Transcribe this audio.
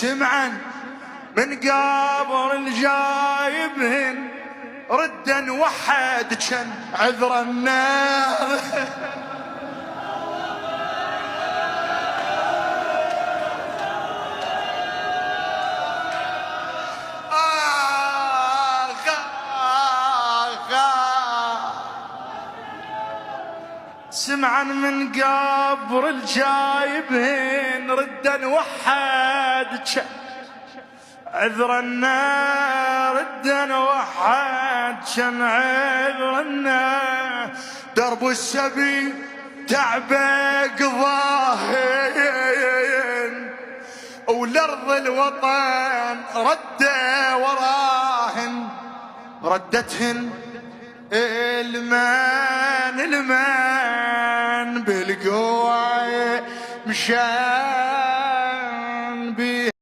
سمعا من قبر الجايبهن ردا وحد كان عذر النار. سمعا من قبر الجايبهن ردا وحد كان عذر النار. ردا وحد كان عذر النار. درب السبي تعبه قضاهن والارض الوطن رده وراهن. ردتهن المان بالقوة مشان